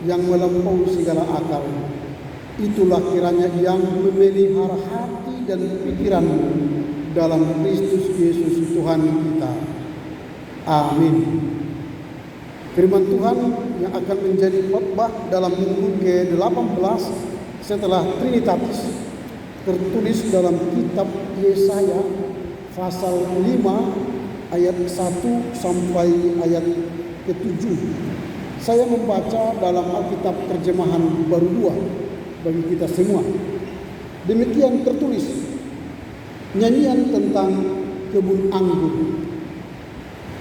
yang melampaui segala akal. Itulah kiranya yang memelihara hati dan pikiranmu dalam Kristus Yesus Tuhan kita. Amin. Firman Tuhan yang akan menjadi khotbah dalam minggu ke-18 setelah Trinitatis tertulis dalam kitab Yesaya pasal 5 ayat 1 sampai ayat ke-7. Saya membaca dalam Alkitab terjemahan baru 2 bagi kita semua. Demikian tertulis, nyanyian tentang kebun anggur.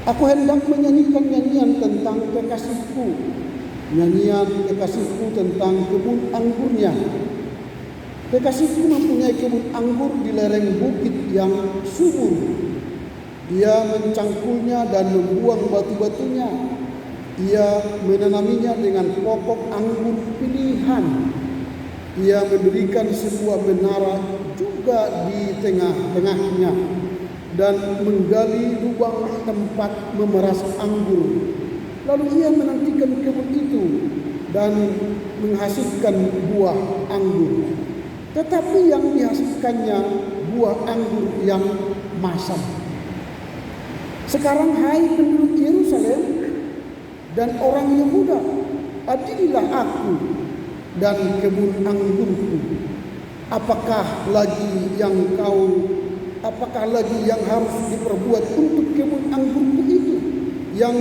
Aku hendak menyanyikan nyanyian tentang kekasihku, nyanyian kekasihku tentang kebun anggurnya. Kekasihku mempunyai kebun anggur di lereng bukit yang subur. Dia mencangkulnya dan membuang batu-batunya. Ia menanaminya dengan pokok anggur pilihan. Ia mendirikan sebuah menara juga di tengah-tengahnya dan menggali lubang tempat memeras anggur. Lalu ia menantikan kebun itu dan menghasilkan buah anggur. Tetapi yang dihasilkannya buah anggur yang masam. Sekarang hai penduduk Yerusalem dan orang Yehuda, adililah aku dan kebun anggurku. Apakah lagi yang harus diperbuat untuk kebun anggurku itu yang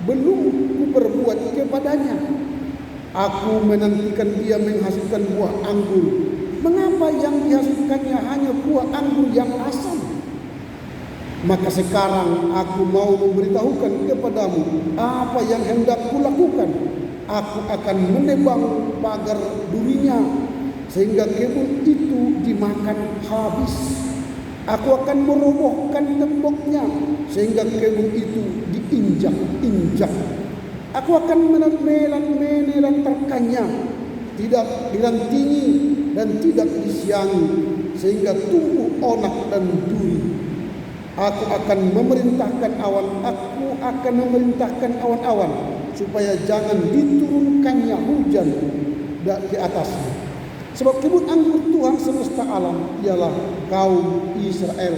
belum kuperbuat kepadanya? Aku menantikan dia menghasilkan buah anggur. Mengapa yang dihasilkannya hanya buah anggur yang asam? Maka sekarang aku mau memberitahukan kepadamu apa yang hendak kulakukan. Aku akan menebang pagar durinya sehingga kebun itu dimakan habis. Aku akan merobohkan temboknya sehingga kebun itu diinjak-injak. Aku akan menelantarkannya, tidak dirantingi dan tidak disiangi, sehingga tumbuh onak dan duri. Aku akan memerintahkan awan-awan supaya jangan diturunkannya hujan di atasnya. Sebab kebun anggur Tuhan semesta alam ialah kaum Israel,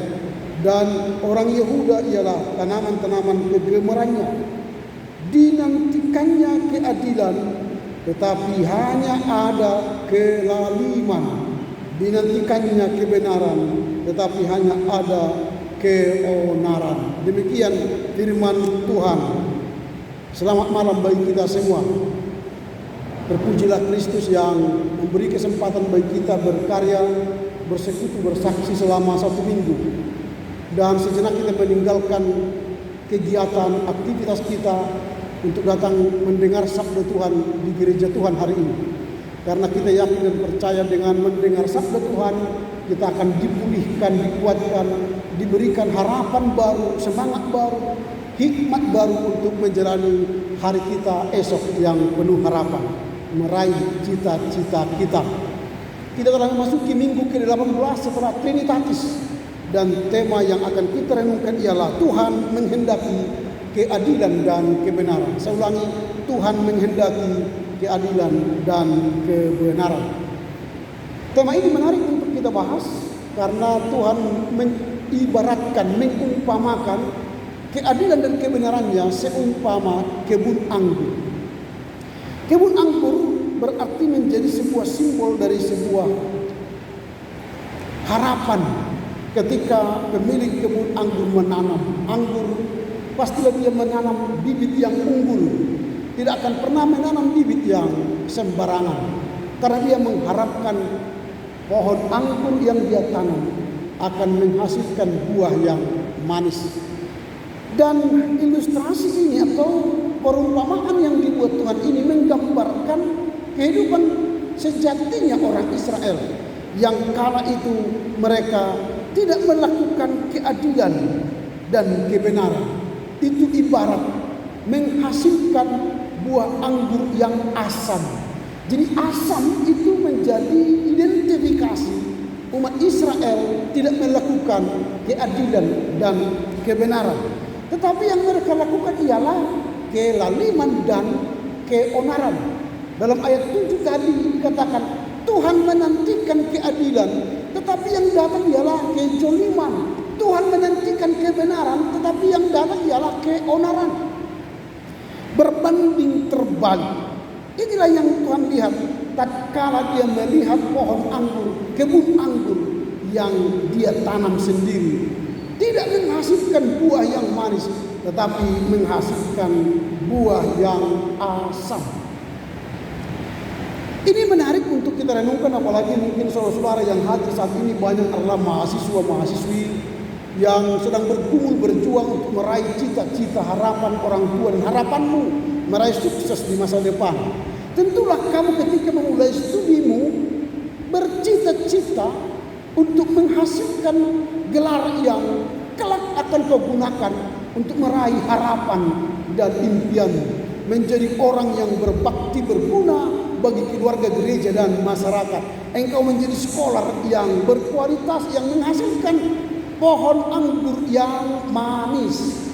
dan orang Yehuda ialah tanaman-tanaman kegemarannya. Dinantikannya keadilan, tetapi hanya ada kelaliman. Dinantikannya kebenaran, tetapi hanya ada keonaran. Demikian firman Tuhan. Selamat malam bagi kita semua. Terpujilah Kristus yang memberi kesempatan bagi kita berkarya, bersekutu, bersaksi selama 1 minggu. Dan sejenak kita meninggalkan kegiatan, aktivitas kita untuk datang mendengar sabda Tuhan di gereja Tuhan hari ini. Karena kita yakin dan percaya dengan mendengar sabda Tuhan, kita akan dipulihkan, dikuatkan, diberikan harapan baru, semangat baru, hikmat baru untuk menjalani hari kita esok yang penuh harapan, meraih cita-cita kita. Kita telah memasuki minggu ke-18 setelah Trinitatis, dan tema yang akan kita renungkan ialah Tuhan menghendaki keadilan dan kebenaran. Saya ulangi, Tuhan menghendaki keadilan dan kebenaran. Tema ini menarik untuk kita bahas karena Tuhan mengibaratkan, mengumpamakan keadilan dan kebenarannya seumpama kebun anggur. Kebun anggur berarti menjadi sebuah simbol dari sebuah harapan. Ketika pemilik kebun anggur menanam anggur, pastilah dia menanam bibit yang unggul. Tidak akan pernah menanam bibit yang sembarangan, karena dia mengharapkan pohon anggur yang dia tanam akan menghasilkan buah yang manis. Dan ilustrasi ini atau perumpamaan yang dibuat Tuhan ini menggambarkan kehidupan sejatinya orang Israel yang kala itu mereka tidak melakukan keadilan dan kebenaran. Itu ibarat menghasilkan buah anggur yang asam. Jadi asam itu menjadi identifikasi umat Israel tidak melakukan keadilan dan kebenaran. Tetapi yang mereka lakukan ialah kelaliman dan keonaran. Dalam ayat 7 tadi dikatakan Tuhan menantikan keadilan, tetapi yang datang ialah kezaliman. Tuhan menantikan kebenaran, tetapi yang datang ialah keonaran. Berbanding terbalik. Inilah yang Tuhan lihat tatkala dia melihat pohon anggur, kebun anggur yang dia tanam sendiri, tidak menghasilkan buah yang manis, tetapi menghasilkan buah yang asam. Ini menarik untuk kita renungkan, apalagi mungkin saudara-saudara yang hadir saat ini banyak adalah mahasiswa-mahasiswi yang sedang bergumul berjuang untuk meraih cita-cita harapan orang tua dan harapanmu meraih sukses di masa depan. Tentulah kamu ketika memulai studimu bercita-cita untuk menghasilkan gelar yang kelak akan kau gunakan untuk meraih harapan dan impianmu, menjadi orang yang berbakti berguna bagi keluarga, gereja dan masyarakat. Engkau menjadi scholar yang berkualitas, yang menghasilkan pohon anggur yang manis.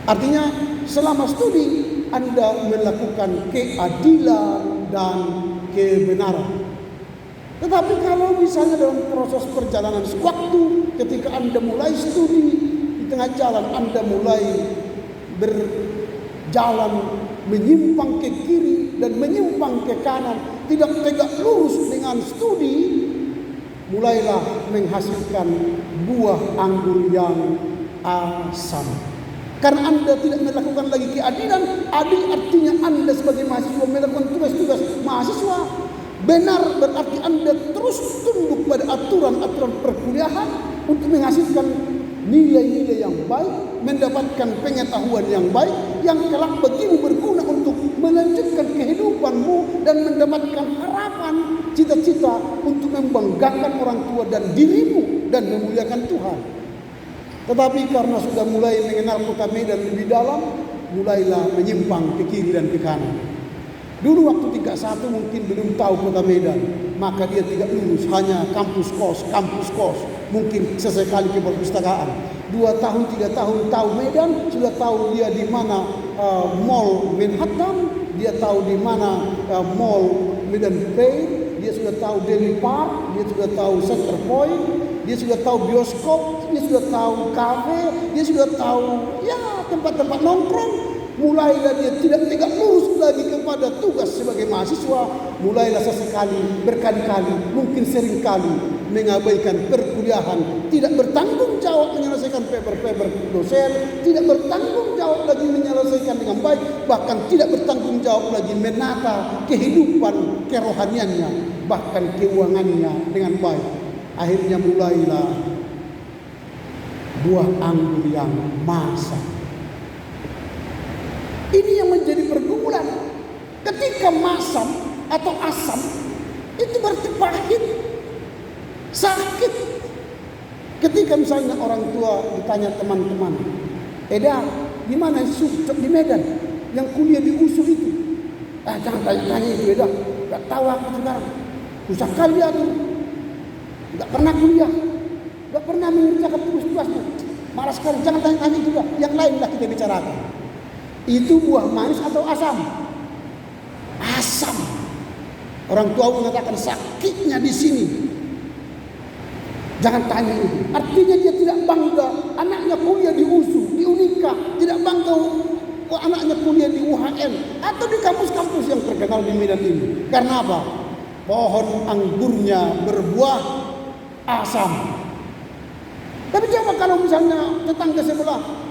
Artinya selama studi Anda melakukan keadilan dan kebenaran. Tetapi kalau misalnya dalam proses perjalanan sewaktu, ketika Anda mulai studi, di tengah jalan Anda mulai berjalan menyimpang ke kiri dan menyimpang ke kanan, tidak tegak lurus dengan studi, mulailah menghasilkan buah anggur yang asam. Karena Anda tidak melakukan lagi keadilan. Adil artinya Anda sebagai mahasiswa melakukan tugas-tugas mahasiswa. Benar berarti Anda terus tunduk pada aturan-aturan perkuliahan untuk menghasilkan nilai-nilai yang baik, mendapatkan pengetahuan yang baik, yang kelak bagimu berguna untuk melanjutkan kehidupanmu dan mendapatkan harapan, cita-cita untuk membanggakan orang tua dan dirimu dan memuliakan Tuhan. Tetapi karena sudah mulai mengenal kota Medan lebih dalam, mulailah menyimpang ke kiri dan ke kanan. Dulu waktu tingkat 1 mungkin belum tahu kota Medan, maka dia tidak lulus, hanya kampus kos. Mungkin sesekali ke perpustakaan. 2 tahun, 3 tahun tahu Medan, sudah tahu dia di mana Mall Manhattan, dia tahu di mana Mall Medan Bay, dia sudah tahu Daly Park, dia sudah tahu Center Point, dia sudah tahu bioskop, dia sudah tahu kafe, dia sudah tahu ya tempat-tempat nongkrong. Mulailah dia tidak tegak lurus lagi kepada tugas sebagai mahasiswa. Mulailah sesekali, berkali-kali, mungkin seringkali mengabaikan perkuliahan, tidak bertanggung jawab menyelesaikan paper-paper dosen, tidak bertanggung jawab lagi menyelesaikan dengan baik, bahkan tidak bertanggung jawab lagi menata kehidupan kerohaniannya, bahkan keuangannya dengan baik. Akhirnya mulailah buah anggur yang masam. Ini yang menjadi pergumulan. Ketika masam atau asam, itu berarti pahit, sakit. Ketika misalnya orang tua ditanya teman-teman, Eda, gimana sukses di Medan? Yang kuliah di USU itu? Jangan tanya-tanya itu Eda, gak tahu aku sekarang. Susah kali aku, gak pernah kuliah, gak pernah mengerjakan tugas-tugasnya. Malas sekali, jangan tanya-tanya juga. Yang lainlah kita bicarakan. Itu buah manis atau asam? Asam. Orang tua mengatakan sakitnya di sini. Jangan tanya itu. Artinya dia tidak bangga anaknya kuliah di USU, di Unika, tidak bangga anaknya kuliah di UHN atau di kampus-kampus yang terkenal di Medan ini. Karena apa? Pohon anggurnya berbuah asam. Tapi coba kalau misalnya tetangga sebelah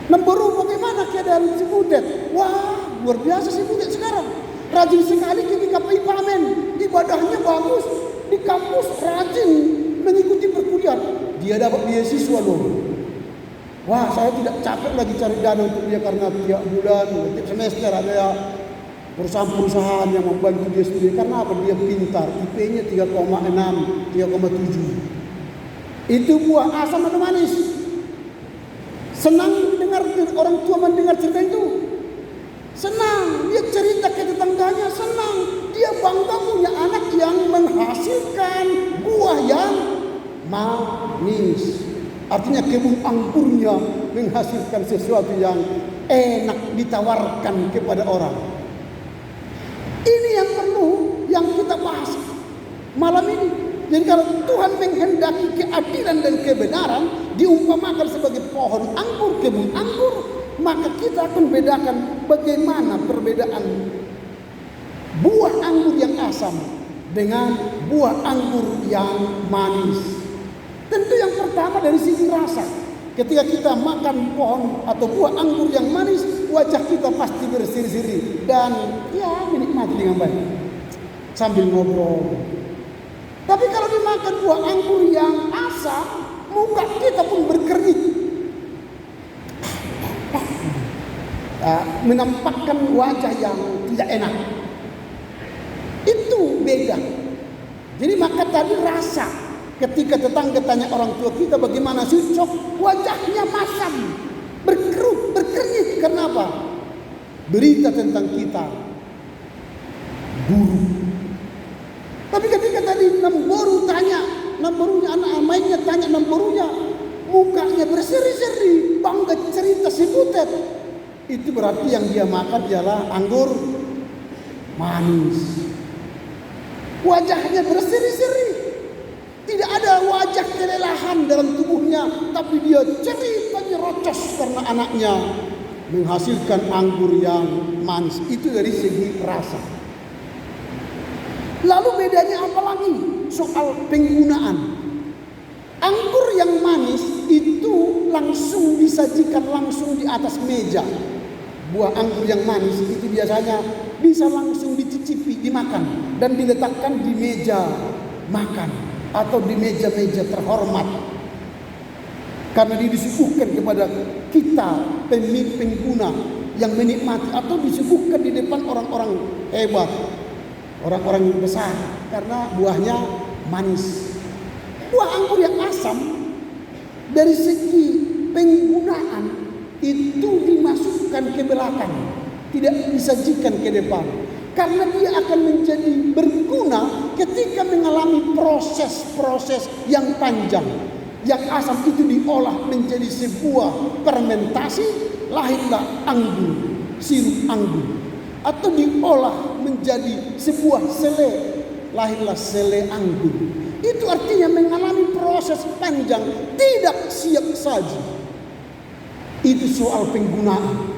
Nemberu, bagaimana keadaan si Budet? Wah, luar biasa si Budet sekarang. Rajin sekali ketika pamen, ibadahnya bagus, di kampus rajin mengikuti perkuliahan. Dia dapat beasiswa loh. Wah, saya tidak capek lagi cari dana untuk dia karena tiap bulan, tiap semester ada perusahaan-perusahaan yang membantu dia studi. Karena apa? Dia pintar, IP-nya 3,6, 3,7. Itu buah asam atau manis? Senang dengar orang tua mendengar cerita itu. Senang, dia cerita ke tetangganya, senang. Dia bangga punya anak yang menghasilkan buah yang manis. Artinya kebun anggurnya menghasilkan sesuatu yang enak ditawarkan kepada orang. Ini yang perlu yang kita bahas malam ini. Jadi kalau Tuhan menghendaki keadilan dan kebenaran, diumpamakan sebagai pohon anggur, kebun anggur, maka kita akan bedakan bagaimana perbedaan buah anggur yang asam dengan buah anggur yang manis. Tentu yang pertama dari sisi rasa. Ketika kita makan pohon atau buah anggur yang manis, wajah kita pasti berseri-seri dan ya menikmati dengan baik sambil ngobrol. Tapi kalau dimakan buah anggur yang asam, muka kita pun berkerut, menampakkan wajah yang tidak enak. Itu beda. Jadi maka tadi rasa. Ketika tetangga tanya orang tua kita bagaimana sih, cok, wajahnya masam, berkerut, berkerut. Kenapa? Berita tentang kita buruk. Tapi ketika tadi Namborunya anak mainnya tanya Namborunya, mukanya berseri-seri, bangga cerita si Butet. Itu berarti yang dia makan ialah anggur manis. Wajahnya berseri-seri. Tidak ada wajah kelelahan dalam tubuhnya, tapi dia ceritanya rocos karena anaknya menghasilkan anggur yang manis. Itu dari segi rasa. Lalu bedanya apa lagi soal penggunaan? Anggur yang manis itu langsung disajikan langsung di atas meja. Buah anggur yang manis itu biasanya bisa langsung dicicipi, dimakan dan diletakkan di meja makan atau di meja-meja terhormat, karena disuguhkan kepada kita pengguna yang menikmati, atau disuguhkan di depan orang-orang hebat, orang-orang besar, karena buahnya manis. Buah anggur yang asam dari segi penggunaan itu dimasukkan ke belakang, tidak disajikan ke depan. Karena dia akan menjadi berguna ketika mengalami proses-proses yang panjang. Yang asam itu diolah menjadi sebuah fermentasi, lahirlah anggur, sirup anggur. Atau diolah menjadi sebuah sele, lahirlah sele anggur. Itu artinya mengalami proses panjang, tidak siap saji. Itu soal penggunaan.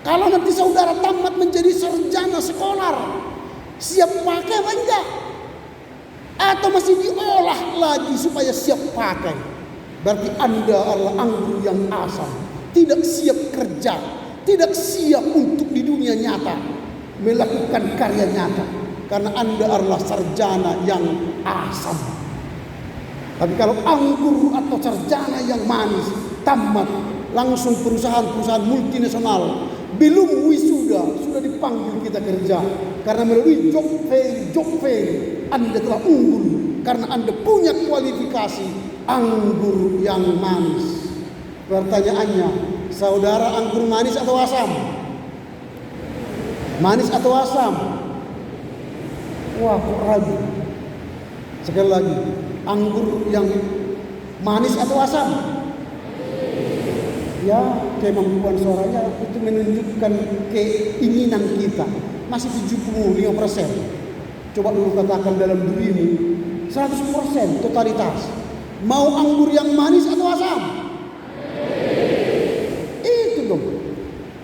Kalau nanti saudara tamat menjadi sarjana sekolah, siap pakai apa enggak? Atau masih diolah lagi supaya siap pakai? Berarti Anda adalah anggur yang asam, tidak siap kerja, tidak siap untuk di dunia nyata melakukan karya nyata, karena Anda adalah sarjana yang asam. Tapi kalau anggur atau sarjana yang manis, tamat langsung perusahaan-perusahaan multinasional, belum wisuda sudah dipanggil kita kerja, karena melalui job fair Anda telah unggul karena Anda punya kualifikasi anggur yang manis. Pertanyaannya, saudara anggur manis atau asam? Manis atau asam? Wah, kok ragu? Sekali lagi, anggur yang manis atau asam? Ya, kemampuan suaranya itu menunjukkan keinginan kita. Masih 75%. Coba dulu katakan dalam dirimu 100% totalitas. Mau anggur yang manis atau asam? Itu dong.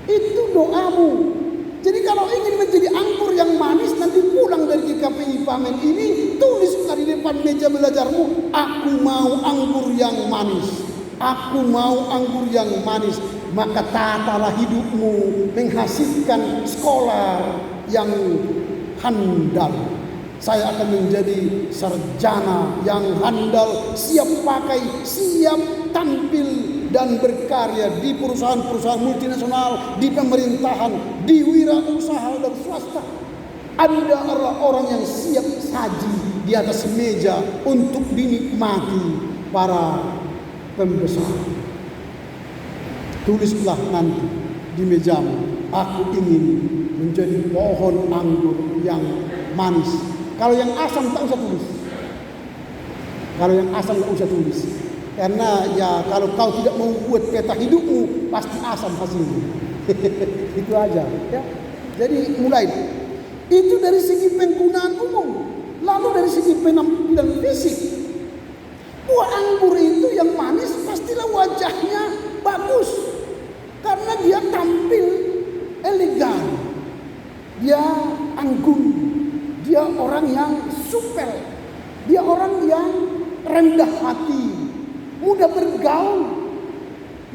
Itu doamu. Jadi kalau ingin menjadi anggur yang manis, nanti pulang dari GKPI Pamen ini, tulislah di depan meja belajarmu, aku mau anggur yang manis. Aku mau anggur yang manis. Maka tatalah hidupmu menghasilkan sekolah yang handal. Saya akan menjadi sarjana yang handal, siap pakai, siap tampil dan berkarya di perusahaan-perusahaan multinasional, di pemerintahan, di wirausaha dan swasta. Anda adalah orang yang siap saji di atas meja untuk dinikmati para pembesar. Tulislah nanti di mejamu, aku ingin menjadi pohon anggur yang manis. Kalau yang asam tak usah tulis. Kalau yang asam tak usah tulis. Karena ya kalau kau tidak mau buat peta hidupmu, pasti asam hasilnya. Itu aja. Ya. Jadi mulai. Itu dari segi penggunaan umum. Lalu dari segi penampilan fisik, buah anggur itu yang manis pastilah wajahnya bagus, karena dia tampil elegan, dia anggun, dia orang yang supel, dia orang yang rendah hati, mudah bergaul,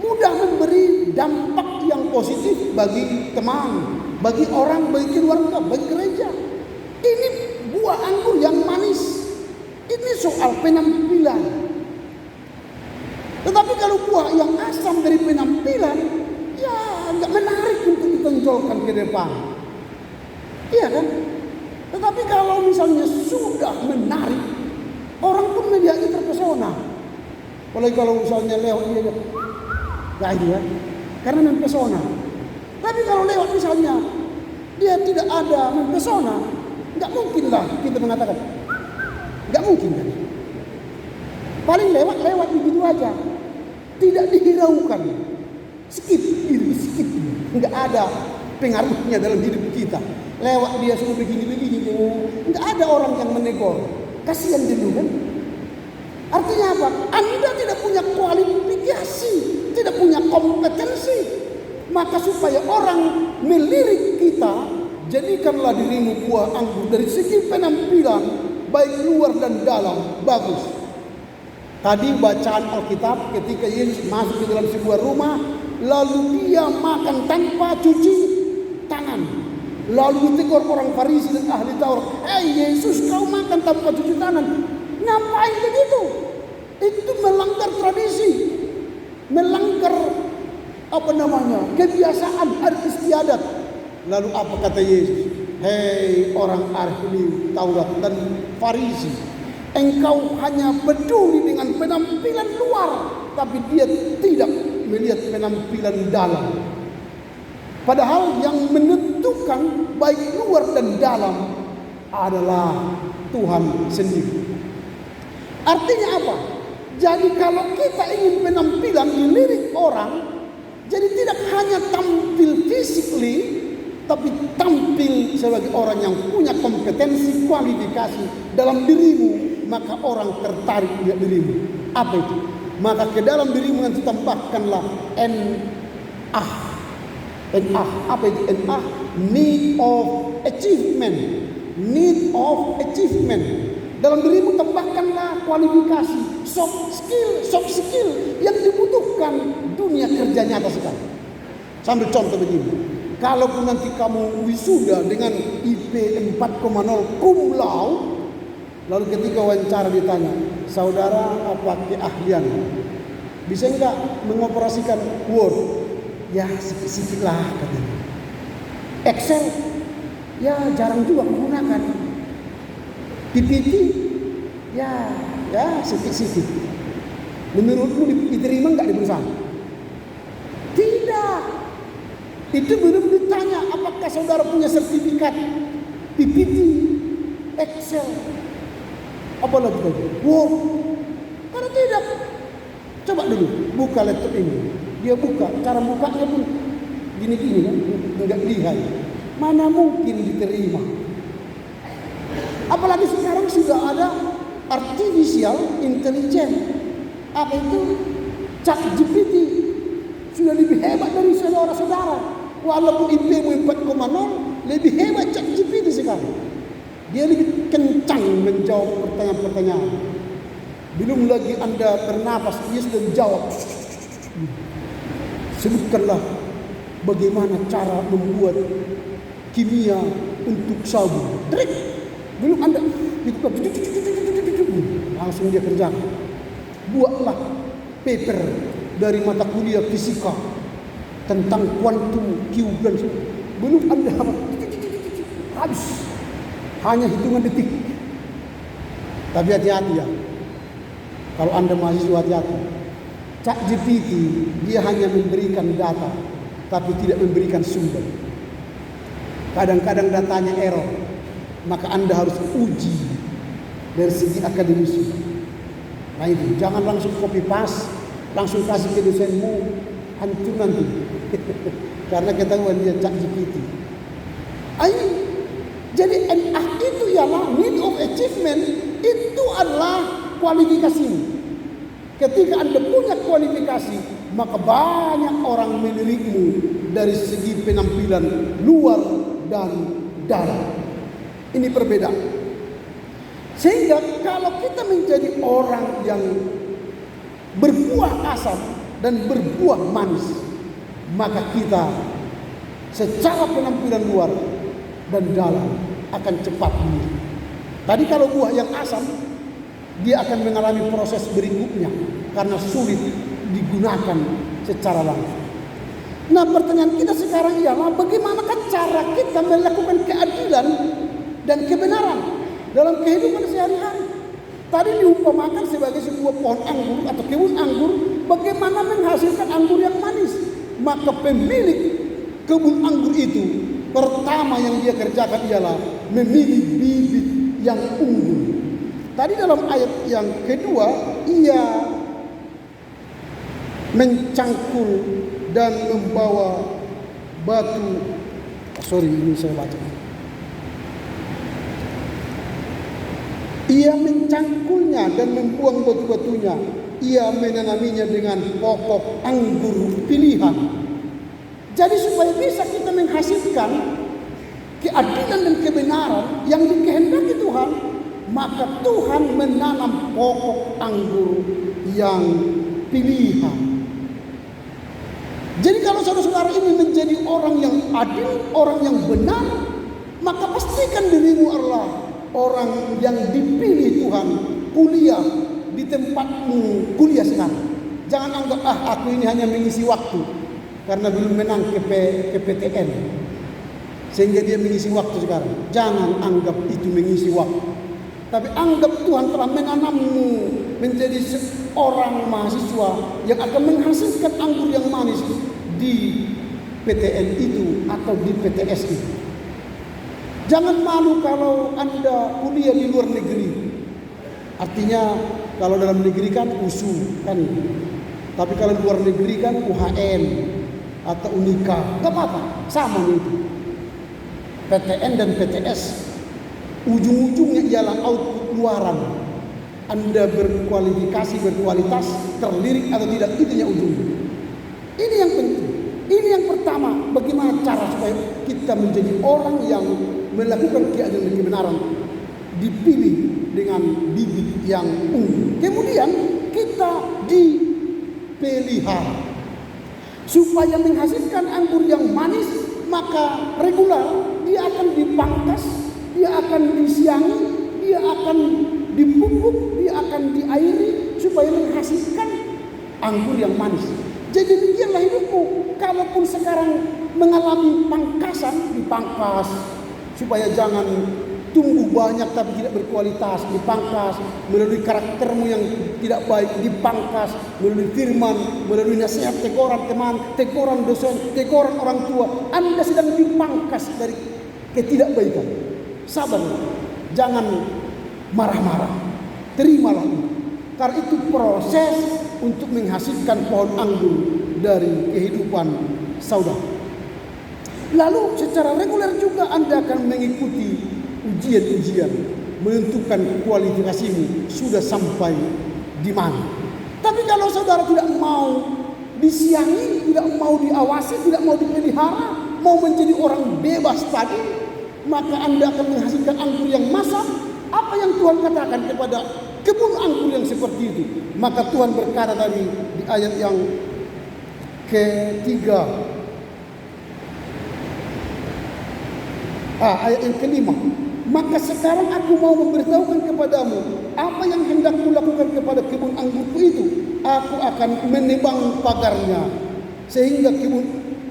mudah memberi dampak yang positif bagi teman, bagi orang, bagi keluarga, bagi gereja. Ini buah anggur yang manis. Ini soal penampilan. Tetapi kalau buah yang asam dari penampilan, ya nggak menarik untuk ditonjolkan ke depan. Iya kan? Tetapi kalau misalnya sudah menarik, orang pun melihatnya terpesona. Apalagi kalau misalnya lewat dia, nah itu ya, karena mempesona. Tapi kalau lewat misalnya dia tidak ada mempesona, nggak mungkin lah kita mengatakan, nggak mungkin kan? Paling lewat begitu aja, tidak dihiraukan, skip, nggak ada pengaruhnya dalam hidup kita. Lewat dia semua begini, nggak ada orang yang menegur. Kasihan dulu kan? Artinya apa? Anda tidak punya kualifikasi, tidak punya kompetensi. Maka supaya orang melirik kita, jadikanlah dirimu buah anggur dari segi penampilan, baik luar dan dalam, bagus. Tadi bacaan Alkitab ketika Yesus masuk ke dalam sebuah rumah, lalu dia makan tanpa cuci tangan. Lalu ditegur orang Farisi dan ahli Taurat, Yesus, kau makan tanpa cuci tangan. Ngapain begitu? Itu melanggar tradisi, melanggar kebiasaan adat istiadat. Lalu apa kata Yesus? Hei orang ahli Taurat dan Farisi, engkau hanya peduli dengan penampilan luar, tapi dia tidak melihat penampilan dalam. Padahal yang menentukan baik luar dan dalam adalah Tuhan sendiri. Artinya apa? Jadi kalau kita ingin penampilan dilirik orang, jadi tidak hanya tampil physically, tapi tampil sebagai orang yang punya kompetensi, kualifikasi dalam dirimu, maka orang tertarik lihat dirimu. Apa itu? Maka ke dalam dirimu nanti tambahkanlah NA. Apa itu NA? Need of achievement. Need of achievement. Dalam dirimu tambahkanlah kualifikasi, soft skill yang dibutuhkan dunia kerja nyata sekarang. Sambil contoh begini, kalau nanti kamu wisuda dengan IP 4,0 cum laude, lalu ketika wawancara ditanya, saudara apa keahlian? Bisa enggak mengoperasikan Word? Ya sedikit lah katanya. Excel? Ya jarang juga menggunakan. PPT? Ya sedikit. Menurutmu diterima enggak di perusahaan? Tidak. Itu belum ditanya apakah saudara punya sertifikat PPT, Excel, apalagi Word. Kalau tidak, coba dulu buka laptop ini. Dia buka, cara bukanya pun gini-gini kan, enggak lihat. Mana mungkin diterima? Apalagi sekarang sudah ada artificial intelligence. Apa itu? ChatGPT. Sudah lebih hebat dari saudara-saudara. Walaupun IP-mu 4,0, lebih hebat ChatGPT sekarang. Dia lebih kencang menjawab pertanyaan-pertanyaan. Belum lagi Anda bernapas, dia sudah menjawab. Sebutkanlah bagaimana cara membuat kimia untuk sabun. Trik. Belum Anda langsung dia kerjakan. Buatlah paper dari mata kuliah fisika tentang kuantum Q dan belum Anda habis. Hanya hitungan detik. Tapi hati-hati ya. Kalau Anda mahasiswa hati-hati. ChatGPT dia hanya memberikan data, tapi tidak memberikan sumber. Kadang-kadang datanya error, maka Anda harus uji dari segi akademis. Nah itu, jangan langsung copy paste, langsung kasih ke dosenmu, hancur nanti. Karena ketahuan dia ChatGPT. Jadi ialah need of achievement, itu adalah kualifikasimu. Ketika Anda punya kualifikasi, maka banyak orang melirikmu dari segi penampilan luar dan dalam. Ini perbedaan. Sehingga kalau kita menjadi orang yang berbuah asam dan berbuah manis, maka kita secara penampilan luar dan dalam akan cepat menua. Tadi kalau buah yang asam, dia akan mengalami proses berikutnya karena sulit digunakan secara langsung. Nah, pertanyaan kita sekarang ialah bagaimanakah cara kita melakukan keadilan dan kebenaran dalam kehidupan sehari-hari. Tadi diumpamakan sebagai sebuah pohon anggur atau kebun anggur, bagaimana menghasilkan anggur yang manis. Maka pemilik kebun anggur itu pertama yang dia kerjakan ialah memilih bibit yang unggul. Tadi dalam ayat yang kedua, ia mencangkul dan membawa batu. Ini saya baca. Ia mencangkulnya dan membuang batu-batunya. Ia menanaminya dengan pokok anggur pilihan. Jadi supaya bisa kita menghasilkan keadilan dan kebenaran yang dikehendaki Tuhan, maka Tuhan menanam pokok anggur yang pilihan. Jadi kalau saudara-saudara ini menjadi orang yang adil, orang yang benar, maka pastikan dirimu adalah orang yang dipilih Tuhan kuliah di tempatmu kuliah sekarang. Jangan anggap aku ini hanya mengisi waktu karena belum menang KPTN sehingga dia mengisi waktu sekarang. Jangan anggap itu mengisi waktu, tapi anggap Tuhan telah menanammu menjadi seorang mahasiswa yang akan menghasilkan anggur yang manis di PTN itu atau di PTS itu. Jangan malu kalau Anda kuliah di luar negeri. Artinya kalau dalam negeri kan USU kan, tapi kalau luar negeri kan UHN atau Unika, gak apa-apa, sama itu. PTN dan PTS ujung-ujungnya ialah output luaran. Anda berkualifikasi, berkualitas, terlirik atau tidak, itunya ujungnya. Ini yang penting. Ini yang pertama, bagaimana cara supaya kita menjadi orang yang melakukan keadilan dan kebenaran, dipilih dengan bibit yang unggul. Kemudian kita dipelihara supaya menghasilkan anggur yang manis, maka regular dia akan dipangkas, dia akan disiangi, dia akan dipupuk, dia akan diairi supaya menghasilkan anggur yang manis. Jadi demikianlah hidupmu. Kalaupun sekarang mengalami pangkasan, dipangkas supaya jangan tumbuh banyak tapi tidak berkualitas, dipangkas melalui karaktermu yang tidak baik, dipangkas melalui firman, melalui nasihat, teguran teman, teguran dosen, teguran orang tua. Anda sedang dipangkas dari ketidakbaikan. Sabar, jangan marah-marah, terimalah itu. Karena itu proses untuk menghasilkan pohon anggur dari kehidupan saudara. Lalu secara reguler juga Anda akan mengikuti ujian-ujian, menentukan kualifikasimu sudah sampai di mana. Tapi kalau saudara tidak mau disiangi, tidak mau diawasi, tidak mau dipelihara, mau menjadi orang bebas tadi, maka Anda akan menghasilkan anggur yang masam. Apa yang Tuhan katakan kepada kebun anggur yang seperti itu? Maka Tuhan berkata tadi di ayat yang ketiga, ayat yang kelima. Maka sekarang aku mau memberitahukan kepadamu apa yang hendak kulakukan kepada kebun anggurku itu. Aku akan menebang pagarnya sehingga kebun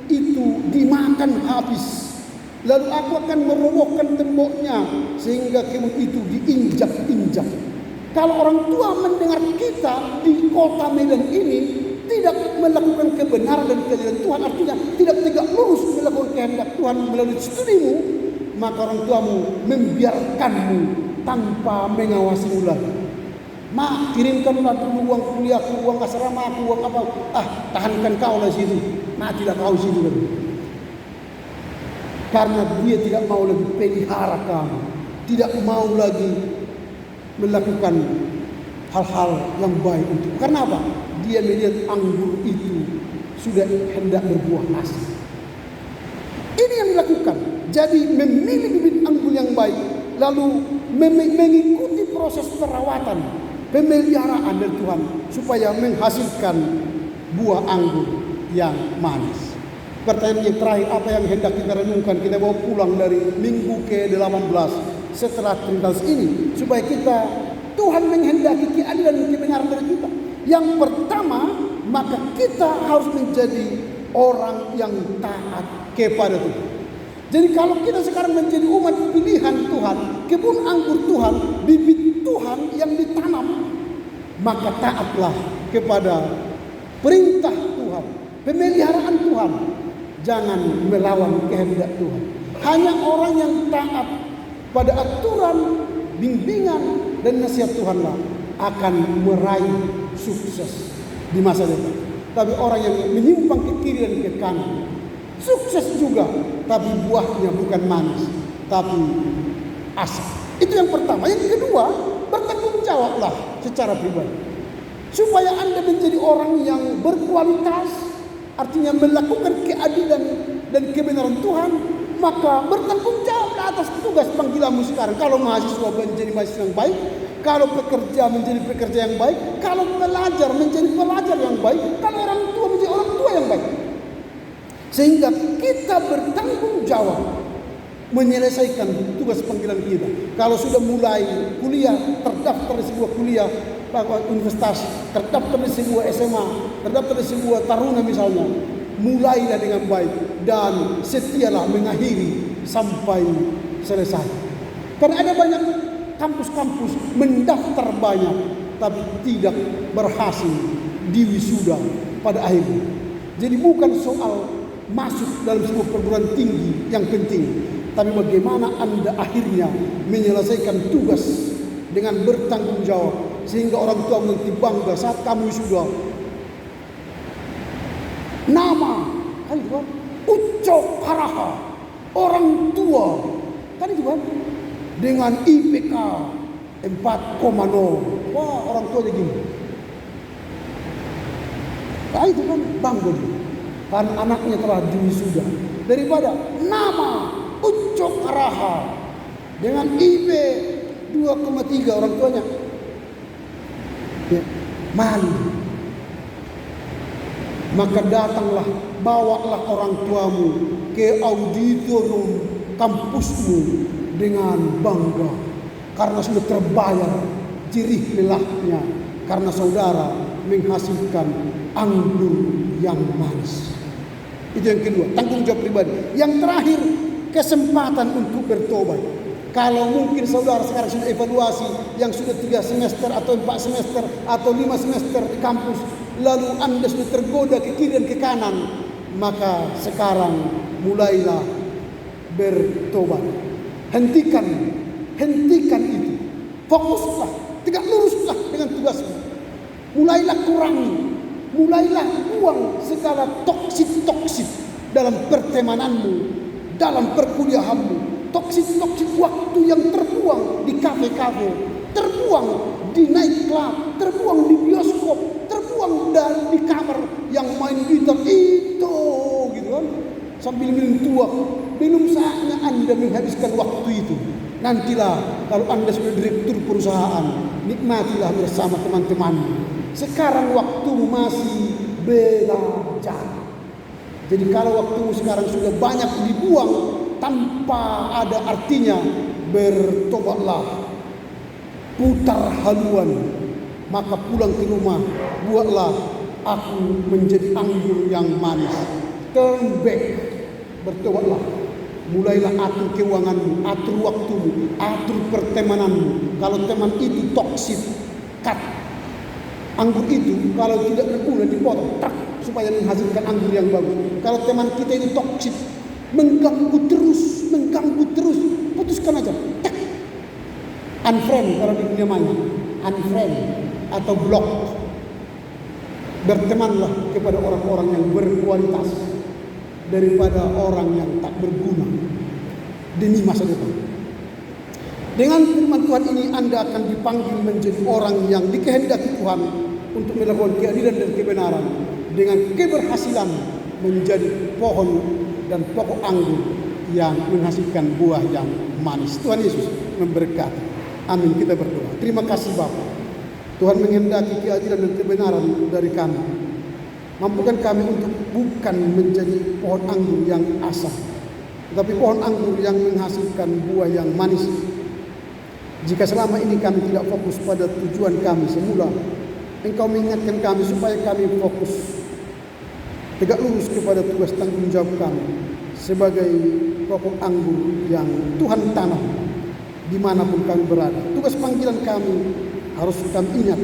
itu dimakan habis. Lalu aku akan merobohkan temboknya sehingga kebun itu diinjak-injak. Kalau orang tua mendengar kita di kota Medan ini tidak melakukan kebenaran dan keadilan Tuhan, artinya tidak tegak lurus melakukan kehendak Tuhan melalui studimu, maka orang tuamu membiarkanmu tanpa mengawasimu lagi. Mak, kirimkanlah dulu uang kuliahku, uang asrama aku, uang apa? Tahankan kau lah situ. Nah, tidak kau situ lagi. Karena dia tidak mau lagi pelihara kamu. tidak mau lagi melakukan hal-hal yang baik untuk. Karena apa? Dia melihat anggur itu sudah hendak berbuah hasil. Ini yang dilakukan. Jadi memilih bibit anggur yang baik, lalu mengikuti proses perawatan, pemeliharaan dari Tuhan supaya menghasilkan buah anggur yang manis. Pertanyaan yang terakhir, apa yang hendak kita renungkan, kita bawa pulang dari minggu ke-18 setelah Trinitatis ini, supaya Tuhan menghendaki keadilan dan kebenaran dari kita. Yang pertama, maka kita harus menjadi orang yang taat kepada Tuhan. Jadi kalau kita sekarang menjadi umat pilihan Tuhan, kebun anggur Tuhan, bibit Tuhan yang ditanam, maka taatlah kepada perintah Tuhan, pemeliharaan Tuhan. Jangan melawan kehendak Tuhan. Hanya orang yang taat pada aturan, bimbingan, dan nasihat Tuhanlah akan meraih sukses di masa depan. Tapi orang yang menyimpang ke kiri dan ke kanan, sukses juga, tapi buahnya bukan manis, tapi asam. Itu yang pertama. Yang kedua, bertanggung jawablah secara pribadi, supaya Anda menjadi orang yang berkualitas, artinya melakukan keadilan dan kebenaran Tuhan. Maka bertanggung jawablah atas tugas panggilanmu sekarang. Kalau mahasiswa menjadi mahasiswa yang baik, kalau pekerja menjadi pekerja yang baik, kalau pelajar menjadi pelajar yang baik, kalau orang tua menjadi orang tua yang baik. Sehingga kita bertanggung jawab menyelesaikan tugas panggilan kita. Kalau sudah mulai kuliah, terdaftar di sebuah kuliah universitas, terdaftar di sebuah SMA, terdaftar di sebuah taruna misalnya, mulailah dengan baik dan setialah mengakhiri sampai selesai. Karena ada banyak kampus-kampus mendaftar banyak tapi tidak berhasil di wisuda pada akhirnya. Jadi bukan soal masuk dalam sebuah perguruan tinggi yang penting, tapi bagaimana Anda akhirnya menyelesaikan tugas dengan bertanggung jawab, sehingga orang tua nanti bangga saat kamu wisuda. Nama kan itu kan ucok haraha orang tua kan itu kan dengan IPK 4,0. Wah, orang tua jadi gini. Nah itu kan bangga dia, karena anaknya telah diwisuda. Daripada nama ucok haraha dengan IP 2,3 orang tuanya ya, malu. Maka datanglah, bawalah orang tuamu ke auditorium kampusmu dengan bangga, karena sudah terbayar jerih lelahnya, karena saudara menghasilkan anggur yang manis. Itu yang kedua, tanggung jawab pribadi. Yang terakhir, kesempatan untuk bertobat. Kalau mungkin saudara sekarang sudah evaluasi, yang sudah 3 semester atau 4 semester atau 5 semester di kampus, lalu Anda sudah tergoda ke kiri dan ke kanan, maka sekarang mulailah bertobat. Hentikan itu. Fokuslah, tegak luruslah dengan tugasmu. Mulailah kurangi, mulailah buang segala toksit dalam pertemananmu, dalam perkuliahanmu. Toksit waktu yang terbuang di kafe-kafe, terbuang di nightclub, terbuang di bioskop, terbuang di kamar yang main gitar itu, gitu kan, sambil minum tuak. Belum saatnya Anda menghabiskan waktu itu. Nantilah kalau Anda sudah direktur perusahaan, nikmatilah bersama teman-teman. Sekarang waktumu masih belajar. Jadi kalau waktumu sekarang sudah banyak dibuang tanpa ada artinya, bertobatlah, putar haluan, maka pulang ke rumah, buatlah aku menjadi anggur yang manis. Turn back, bertobatlah, mulailah atur keuanganmu, atur waktumu, atur pertemananmu. Kalau teman itu toksik, cut. Anggur itu kalau tidak berguna dipotong, supaya menghasilkan anggur yang bagus. Kalau teman kita itu toksik, mengganggu terus, putuskan aja. Tak. Unfriend kalau di dunia maya, unfriend atau block. Bertemanlah kepada orang-orang yang berkualitas daripada orang yang tak berguna demi masa depan. Dengan firman Tuhan ini Anda akan dipanggil menjadi orang yang dikehendaki Tuhan untuk melakukan keadilan dan kebenaran dengan keberhasilan menjadi pohon dan pokok anggur yang menghasilkan buah yang manis. Tuhan Yesus memberkati. Amin. Kita berdoa. Terima kasih Bapa. Tuhan menghendaki keadilan dan kebenaran dari kami. Mampukan kami untuk bukan menjadi pohon anggur yang asam, tetapi pohon anggur yang menghasilkan buah yang manis. Jika selama ini kami tidak fokus pada tujuan kami semula, Engkau mengingatkan kami supaya kami fokus tegak lurus kepada tugas tanggung jawab kami sebagai pokok anggur yang Tuhan tanam dimanapun kami berada. Tugas panggilan kami harus kami ingat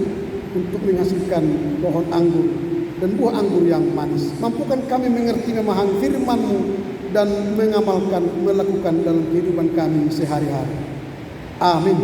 untuk menghasilkan pohon anggur dan buah anggur yang manis. Mampukan kami mengerti memahami firman-Mu dan mengamalkan, melakukan dalam kehidupan kami sehari-hari. Amin.